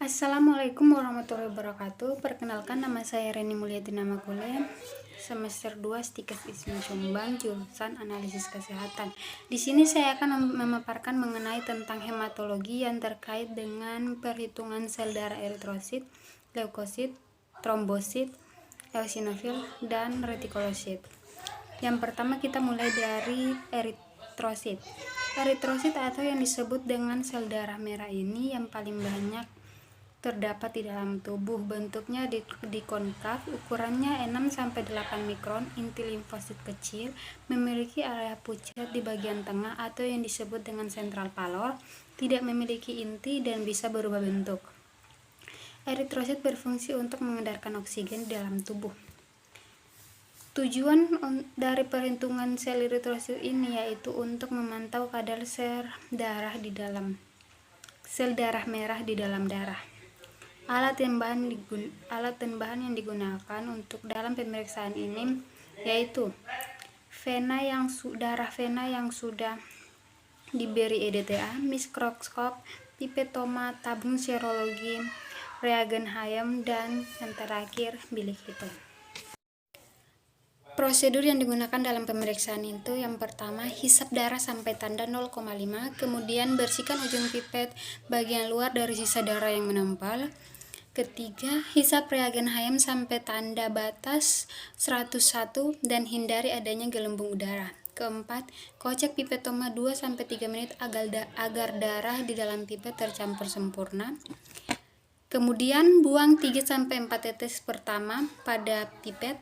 Assalamualaikum warahmatullahi wabarakatuh. Perkenalkan, nama saya Reni Mulyati Namakule, semester 2 Stikes ISM Jombang, jurusan Analisis Kesehatan. Di sini saya akan memaparkan mengenai tentang hematologi yang terkait dengan perhitungan sel darah eritrosit, leukosit, trombosit, eosinofil, dan retikulosit. Yang pertama kita mulai dari eritrosit. Eritrosit atau yang disebut dengan sel darah merah ini yang paling banyak terdapat di dalam tubuh. Bentuknya dikonkav, ukurannya 6-8 mikron, inti limfosit kecil, memiliki area pucat di bagian tengah atau yang disebut dengan sentral pallor, tidak memiliki inti dan bisa berubah bentuk. Eritrosit berfungsi untuk mengedarkan oksigen di dalam tubuh. Tujuan dari perhitungan sel eritrosit ini yaitu untuk memantau kadar sel darah merah di dalam darah. Alat dan bahan yang digunakan untuk dalam pemeriksaan ini yaitu darah vena yang sudah diberi EDTA, mikroskop, pipetoma, tabung serologi, reagen Hayem, dan yang terakhir bilik hitung. Prosedur yang digunakan dalam pemeriksaan itu yang pertama, hisap darah sampai tanda 0,5, kemudian bersihkan ujung pipet bagian luar dari sisa darah yang menempel. Ketiga, hisap reagen Hayem sampai tanda batas 101 dan hindari adanya gelembung udara. Keempat, kocek pipetoma 2-3 menit agar darah di dalam pipet tercampur sempurna. Kemudian buang 3-4 tetes pertama pada pipet.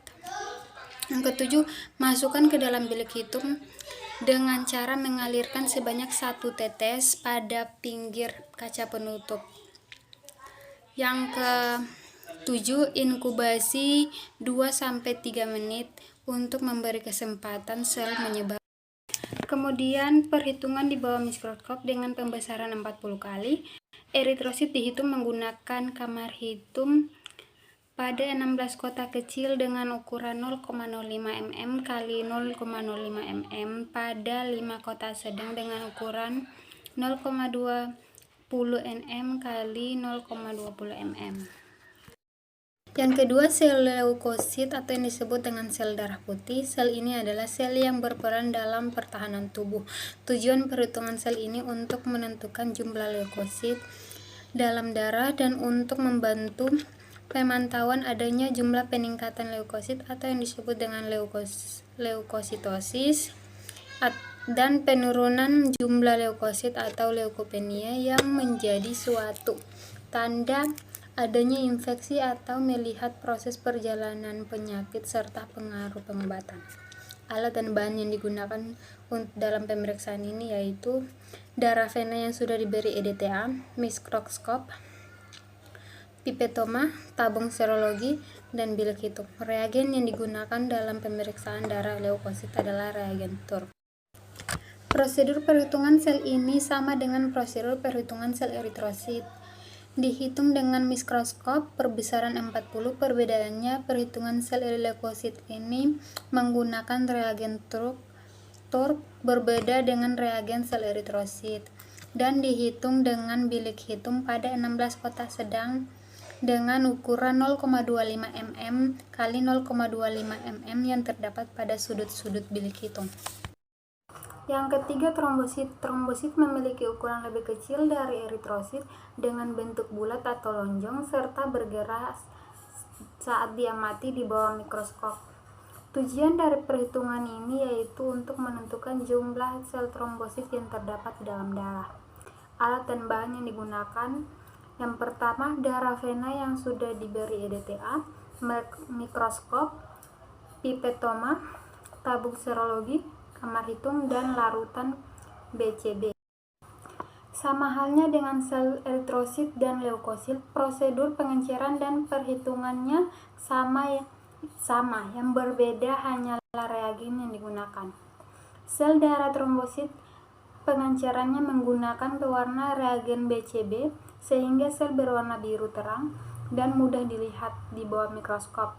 Yang ketujuh, masukkan ke dalam bilik hitung dengan cara mengalirkan sebanyak 1 tetes pada pinggir kaca penutup. Yang ke-7, inkubasi 2-3 menit untuk memberi kesempatan sel menyebar. Kemudian perhitungan di bawah mikroskop dengan pembesaran 40 kali. Eritrosit dihitung menggunakan kamar hitung pada 16 kotak kecil dengan ukuran 0,05 mm x 0,05 mm pada 5 kotak sedang dengan ukuran 0,20 nm x 0,20 mm. Yang kedua, sel leukosit atau yang disebut dengan sel darah putih. Sel ini adalah sel yang berperan dalam pertahanan tubuh. Tujuan perhitungan sel ini untuk menentukan jumlah leukosit dalam darah dan untuk membantu pemantauan adanya jumlah peningkatan leukosit atau yang disebut dengan leukositosis dan penurunan jumlah leukosit atau leukopenia yang menjadi suatu tanda adanya infeksi atau melihat proses perjalanan penyakit serta pengaruh pengobatan. Alat dan bahan yang digunakan dalam pemeriksaan ini yaitu darah vena yang sudah diberi EDTA, mikroskop, pipetoma, tabung serologi, dan bilik hitung. Reagen yang digunakan dalam pemeriksaan darah leukosit adalah reagen TURP. Prosedur perhitungan sel ini sama dengan prosedur perhitungan sel eritrosit. Dihitung dengan mikroskop perbesaran 40. Perbedaannya, perhitungan sel leukosit ini menggunakan reagen TURP berbeda dengan reagen sel eritrosit, dan dihitung dengan bilik hitung pada 16 kotak sedang dengan ukuran 0,25 mm x 0,25 mm yang terdapat pada sudut-sudut bilik hitung. Yang ketiga, trombosit. Trombosit memiliki ukuran lebih kecil dari eritrosit dengan bentuk bulat atau lonjong serta bergerak saat diamati di bawah mikroskop. Tujuan dari perhitungan ini yaitu untuk menentukan jumlah sel trombosit yang terdapat di dalam darah. Alat dan bahan yang digunakan yang pertama, darah vena yang sudah diberi EDTA, mikroskop, pipetoma, tabung serologi, kamar hitung, dan larutan BCB. Sama halnya dengan sel eritrosit dan leukosit, prosedur pengenceran dan perhitungannya sama, yang berbeda hanyalah reagen yang digunakan. Sel darah trombosit pengencerannya menggunakan pewarna reagen BCB sehingga sel berwarna biru terang dan mudah dilihat di bawah mikroskop.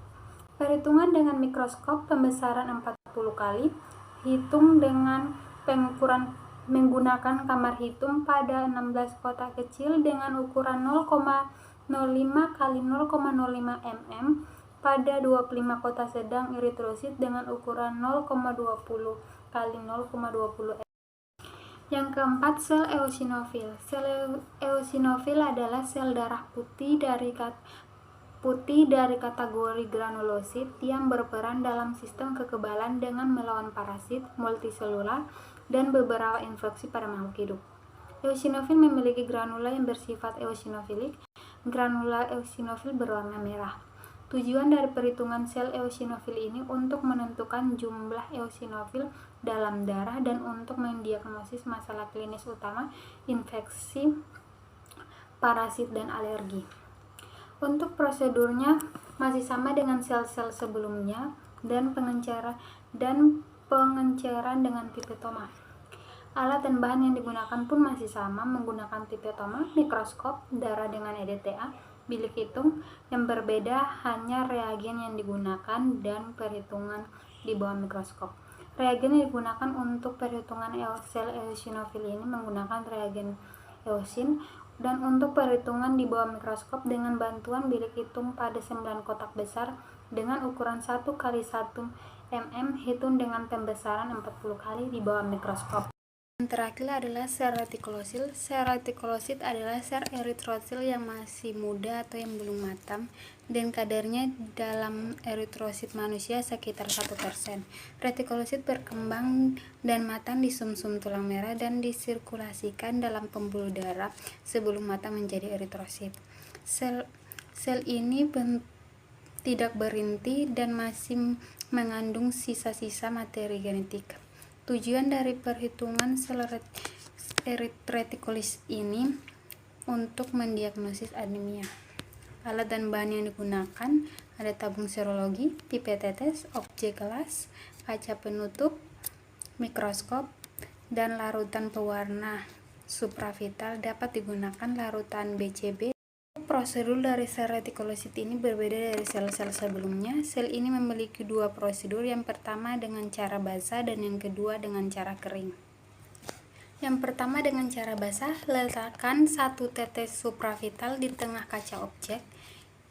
Perhitungan dengan mikroskop pembesaran 40 kali. Hitung dengan pengukuran menggunakan kamar hitung pada 16 kotak kecil dengan ukuran 0,20 0,5 kali 0,05 mm pada 25 kotak sedang eritrosit dengan ukuran 0,20 kali 0,20 mm. Yang keempat, sel eosinofil. Sel eosinofil adalah sel darah putih dari kategori granulosit yang berperan dalam sistem kekebalan dengan melawan parasit, multiselular, dan beberapa infeksi pada makhluk hidup. Eosinofil memiliki granula yang bersifat eosinofilik. Granula eosinofil berwarna merah. Tujuan dari perhitungan sel eosinofil ini untuk menentukan jumlah eosinofil dalam darah dan untuk mendiagnosis masalah klinis utama, infeksi, parasit, dan alergi. Untuk prosedurnya masih sama dengan sel-sel sebelumnya dan pengenceran dengan pipetoma. Alat dan bahan yang digunakan pun masih sama, menggunakan pipetoma, mikroskop, darah dengan EDTA, bilik hitung. Yang berbeda hanya reagen yang digunakan dan perhitungan di bawah mikroskop. Reagen yang digunakan untuk perhitungan sel eosinofil ini menggunakan reagen eosin, dan untuk perhitungan di bawah mikroskop dengan bantuan bilik hitung pada 9 kotak besar dengan ukuran 1 kali 1 mm, hitung dengan pembesaran 40 kali di bawah mikroskop. Yang terakhir adalah sel retikulosit. Sel retikulosit adalah sel eritrosil yang masih muda atau yang belum matang, dan kadarnya dalam eritrosit manusia sekitar 1%. Retikulosit berkembang dan matang di sumsum tulang merah dan disirkulasikan dalam pembuluh darah sebelum matang menjadi eritrosit. Sel ini tidak berinti dan masih mengandung sisa-sisa materi genetik. Tujuan dari perhitungan sel retikulosit ini untuk mendiagnosis anemia. Alat dan bahan yang digunakan ada tabung serologi, pipet tetes, objek gelas, kaca penutup, mikroskop, dan larutan pewarna supravital. Dapat digunakan larutan BCB. Prosedur dari sel retikulosit ini berbeda dari sel-sel sebelumnya. Sel ini memiliki dua prosedur, yang pertama dengan cara basah dan yang kedua dengan cara kering. Yang pertama dengan cara basah, letakkan 1 tetes supravital di tengah kaca objek.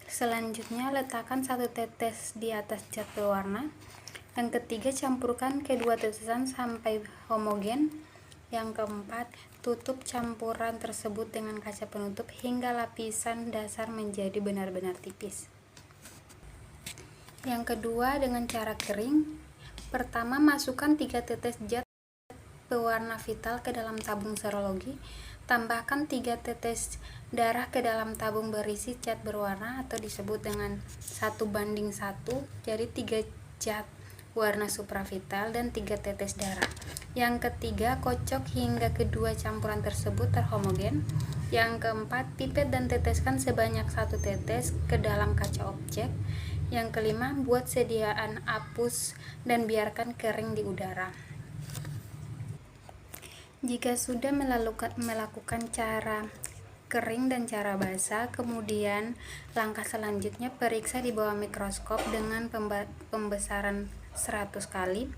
Selanjutnya letakkan 1 tetes di atas cat berwarna. Yang ketiga, campurkan kedua tetesan sampai homogen. Yang keempat, tutup campuran tersebut dengan kaca penutup hingga lapisan dasar menjadi benar-benar tipis. Yang kedua dengan cara kering. Pertama, masukkan 3 tetes zat pewarna vital ke dalam tabung serologi. Tambahkan 3 tetes darah ke dalam tabung berisi cat berwarna atau disebut dengan 1:1, jadi 3 zat warna supravital dan 3 tetes darah. Yang ketiga, kocok hingga kedua campuran tersebut terhomogen. Yang keempat, pipet dan teteskan sebanyak 1 tetes ke dalam kaca objek. Yang kelima, buat sediaan apus dan biarkan kering di udara. Jika sudah melakukan cara kering dan cara basah, kemudian langkah selanjutnya periksa di bawah mikroskop dengan pembesaran 100 kali.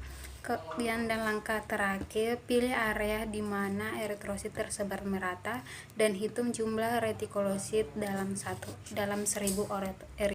Dan langkah terakhir, pilih area di mana eritrosit tersebar merata dan hitung jumlah retikulosit dalam 1000 eritrosit.